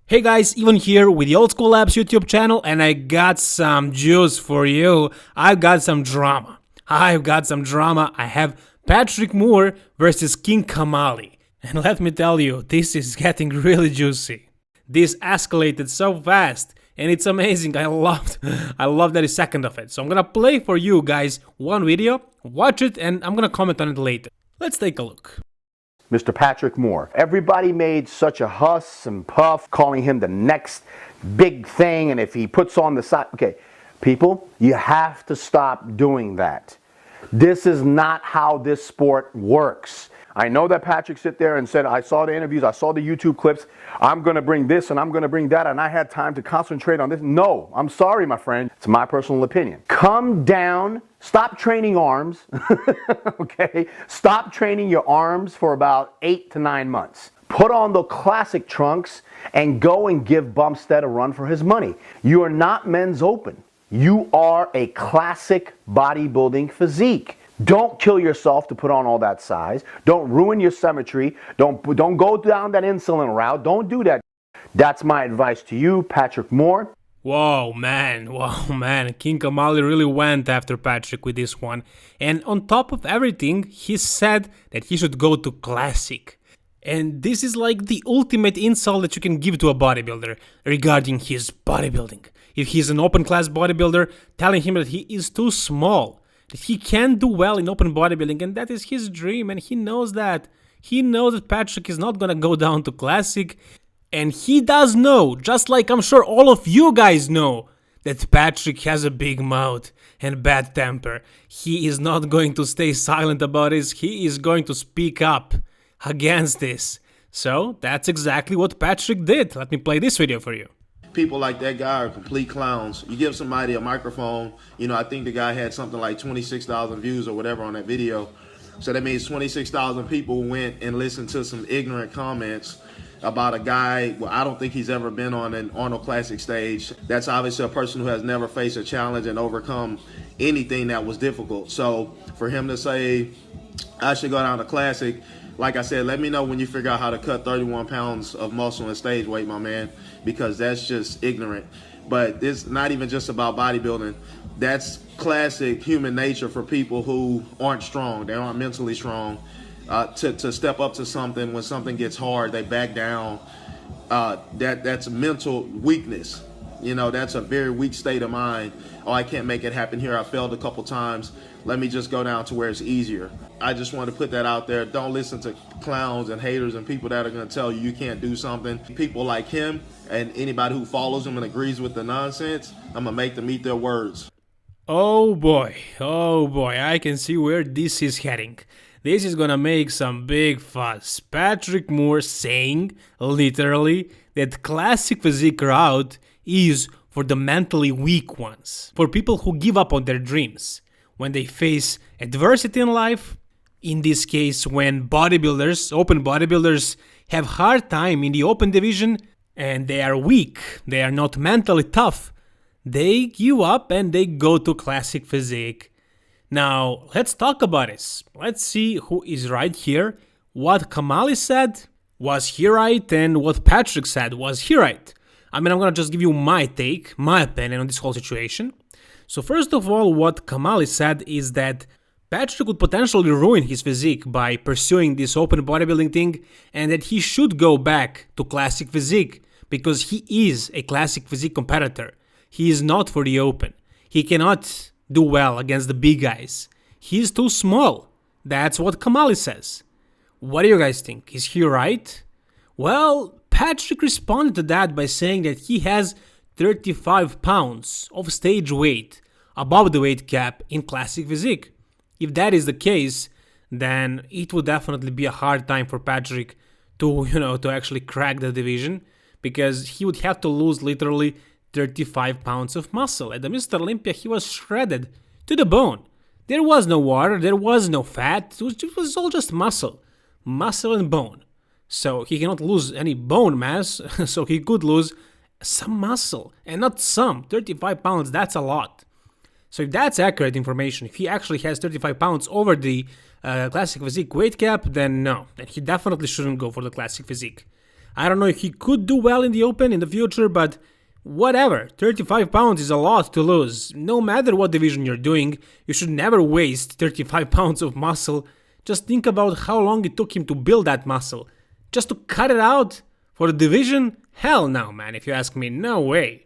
Hey guys, Ivan here with the Old School Labs YouTube channel, and I got some juice for you. I've got some drama. I have Patrick Moore versus King Kamali. And let me tell you, this is getting really juicy. This escalated so fast, and it's amazing. I loved every second of it. So I'm gonna play for you guys one video, watch it, and I'm gonna comment on it later. Let's take a look. Mr. Patrick Moore. Everybody made such a huss and puff, calling him the next big thing, and if he puts on the side... Okay, people, you have to stop doing that. This is not how this sport works. I know that Patrick sit there and said, I saw the interviews, I saw the YouTube clips, I'm going to bring this and I'm going to bring that, and I had time to concentrate on this. No, I'm sorry, my friend. It's my personal opinion. Come down, stop training arms, okay? Stop training your arms for about 8 to 9 months. Put on the classic trunks and go and give Bumstead a run for his money. You are not men's open. You are a classic bodybuilding physique. Don't kill yourself to put on all that size. Don't ruin your symmetry. Don't go down that insulin route. Don't do that. That's my advice to you, Patrick Moore. Whoa, man. King Kamali really went after Patrick with this one. And on top of everything, he said that he should go to classic. And this is like the ultimate insult that you can give to a bodybuilder regarding his bodybuilding. If he's an open class bodybuilder, telling him that he is too small, that he can't do well in open bodybuilding, and that is his dream, and he knows that. He knows that Patrick is not gonna go down to classic, and he does know, just like I'm sure all of you guys know, that Patrick has a big mouth and bad temper. He is not going to stay silent about this, he is going to speak up against this. So that's exactly what Patrick did. Let me play this video for you. People like that guy are complete clowns. You give somebody a microphone, I think the guy had something like 26,000 views or whatever on that video. So that means 26,000 people went and listened to some ignorant comments about a guy. Well, I don't think he's ever been on an Arnold Classic stage. That's obviously a person who has never faced a challenge and overcome anything that was difficult. So for him to say, I should go down to Classic, like I said, let me know when you figure out how to cut 31 pounds of muscle and stage weight, my man, because that's just ignorant. But it's not even just about bodybuilding. That's classic human nature for people who aren't strong. They aren't mentally strong. To step up to something when something gets hard, they back down. That's mental weakness. That's a very weak state of mind. Oh, I can't make it happen here. I failed a couple times. Let me just go down to where it's easier. I just want to put that out there. Don't listen to clowns and haters and people that are going to tell you can't do something. People like him and anybody who follows him and agrees with the nonsense, I'm going to make them eat their words. Oh boy, I can see where this is heading. This is gonna make some big fuss. Patrick Moore saying, literally, that classic physique route is for the mentally weak ones, for people who give up on their dreams. When they face adversity in life, in this case when bodybuilders, open bodybuilders, have hard time in the open division and they are weak, they are not mentally tough, they give up and they go to classic physique. Now, let's talk about this. Let's see who is right here. What Kamali said, was he right? And what Patrick said, was he right? I'm gonna just give you my take, my opinion on this whole situation. So first of all, what Kamali said is that Patrick would potentially ruin his physique by pursuing this open bodybuilding thing, and that he should go back to classic physique because he is a classic physique competitor. He is not for the open. He cannot do well against the big guys. He is too small. That's what Kamali says. What do you guys think? Is he right? Well, Patrick responded to that by saying that he has 35 pounds of stage weight above the weight cap in classic physique. If that is the case, then it would definitely be a hard time for Patrick to actually crack the division, because he would have to lose literally 35 pounds of muscle. At the Mr. Olympia, he was shredded to the bone. There was no water, there was no fat, it was all just muscle and bone. So he cannot lose any bone mass, so he could lose some muscle, and not some. 35 pounds, that's a lot. So if that's accurate information, if he actually has 35 pounds over the classic physique weight cap, then no, then he definitely shouldn't go for the classic physique. I don't know if he could do well in the open in the future, but whatever. 35 pounds is a lot to lose. No matter what division you're doing, you should never waste 35 pounds of muscle. Just think about how long it took him to build that muscle. Just to cut it out for the division? Hell no, man, if you ask me, no way.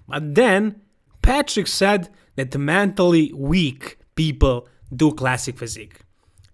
But then, Patrick said that mentally weak people do classic physique.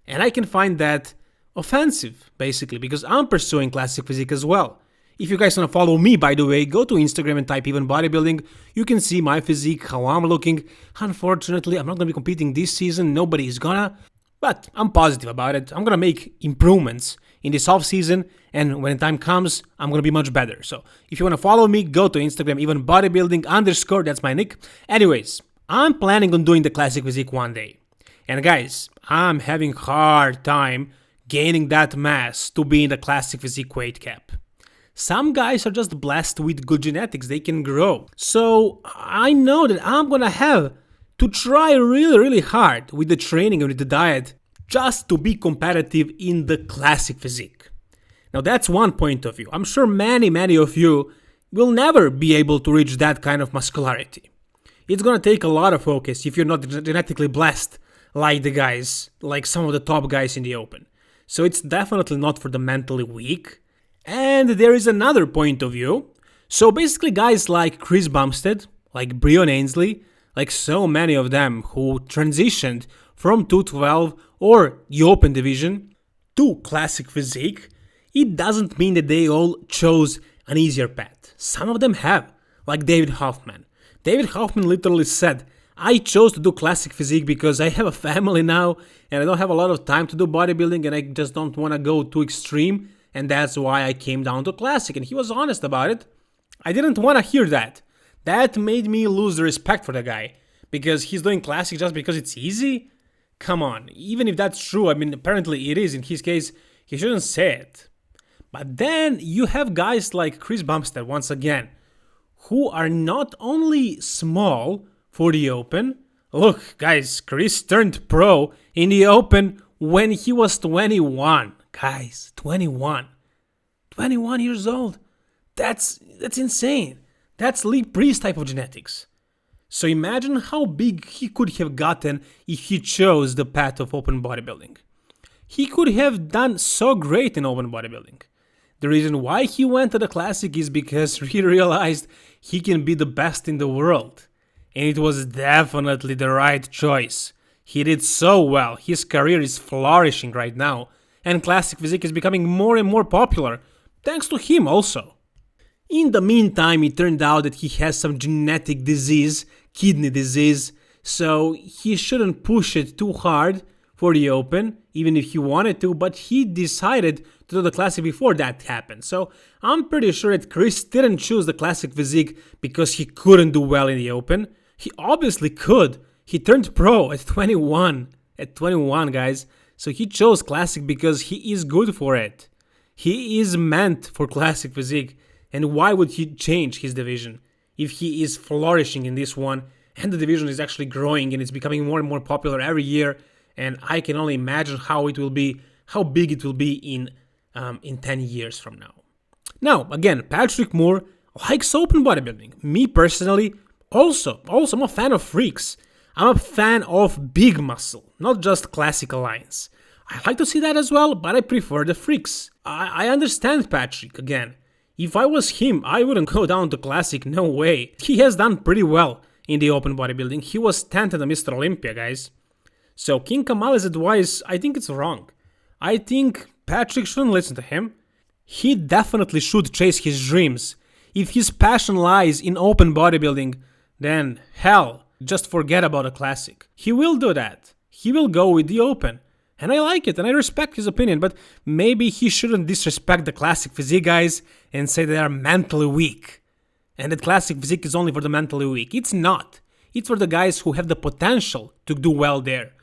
And I can find that offensive, basically, because I'm pursuing classic physique as well. If you guys want to follow me, by the way, go to Instagram and type even bodybuilding. You can see my physique, how I'm looking. Unfortunately, I'm not going to be competing this season. Nobody is gonna. But I'm positive about it. I'm going to make improvements in this off season. And when the time comes, I'm going to be much better. So if you want to follow me, go to Instagram, even bodybuilding _. That's my nick. Anyways, I'm planning on doing the classic physique one day. And guys, I'm having hard time gaining that mass to be in the classic physique weight cap. Some guys are just blessed with good genetics, they can grow. So I know that I'm gonna have to try really hard with the training and with the diet just to be competitive in the classic physique. Now that's one point of view. I'm sure many of you will never be able to reach that kind of muscularity. It's gonna take a lot of focus if you're not genetically blessed like the guys, like some of the top guys in the open. So it's definitely not for the mentally weak. And there is another point of view. So basically guys like Chris Bumstead, like Breon Ainsley, like so many of them who transitioned from 212 or the open division to classic physique, it doesn't mean that they all chose an easier path. Some of them have, like David Hoffman. David Hoffman literally said, I chose to do classic physique because I have a family now and I don't have a lot of time to do bodybuilding and I just don't want to go too extreme. And that's why I came down to classic. And he was honest about it. I didn't want to hear that. That made me lose the respect for the guy. Because he's doing classic just because it's easy? Come on. Even if that's true, I mean, apparently it is. In his case, he shouldn't say it. But then you have guys like Chris Bumstead, once again, who are not only small for the open. Look, guys, Chris turned pro in the open when he was 21. Guys, 21. 21 years old. That's insane. That's Lee Priest type of genetics. So imagine how big he could have gotten if he chose the path of open bodybuilding. He could have done so great in open bodybuilding. The reason why he went to the classic is because he realized he can be the best in the world. And it was definitely the right choice. He did so well. His career is flourishing right now. And classic physique is becoming more and more popular, thanks to him also. In the meantime, it turned out that he has some genetic disease, kidney disease, so he shouldn't push it too hard for the open, even if he wanted to, but he decided to do the classic before that happened. So I'm pretty sure that Chris didn't choose the classic physique because he couldn't do well in the open. He obviously could. He turned pro at 21. At 21, guys. So he chose classic because he is good for it. He is meant for classic physique. And why would he change his division if he is flourishing in this one and the division is actually growing and it's becoming more and more popular every year? And I can only imagine how it will be, how big it will be in 10 years from now. Now, again, Patrick Moore likes open bodybuilding. Me personally, also I'm a fan of freaks. I'm a fan of big muscle, not just classical lines. I like to see that as well, but I prefer the freaks. I understand Patrick, again. If I was him, I wouldn't go down to classic, no way. He has done pretty well in the open bodybuilding. He was 10th in the Mr. Olympia, guys. So King Kamali's advice, I think it's wrong. I think Patrick shouldn't listen to him. He definitely should chase his dreams. If his passion lies in open bodybuilding, then hell, just forget about a classic. He will do that. He will go with the open. And I like it and I respect his opinion, but maybe he shouldn't disrespect the classic physique guys and say they are mentally weak. And that classic physique is only for the mentally weak. It's not. It's for the guys who have the potential to do well there.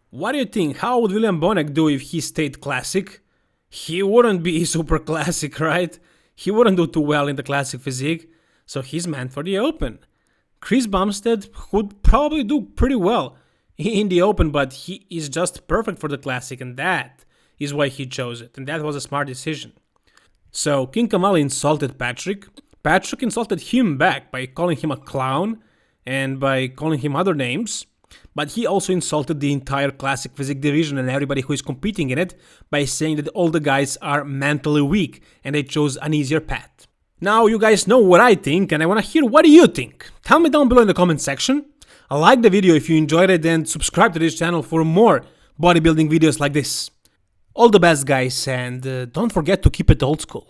What do you think? How would William Bonek do if he stayed classic? He wouldn't be super classic, right? He wouldn't do too well in the classic physique, so he's meant for the open. Chris Bumstead would probably do pretty well in the open, but he is just perfect for the classic, and that is why he chose it, and that was a smart decision. So King Kamali insulted Patrick. Patrick insulted him back by calling him a clown and by calling him other names. But he also insulted the entire classic physique division and everybody who is competing in it by saying that all the guys are mentally weak and they chose an easier path. Now you guys know what I think and I wanna hear what do you think. Tell me down below in the comment section. Like the video if you enjoyed it and subscribe to this channel for more bodybuilding videos like this. All the best guys and don't forget to keep it old school.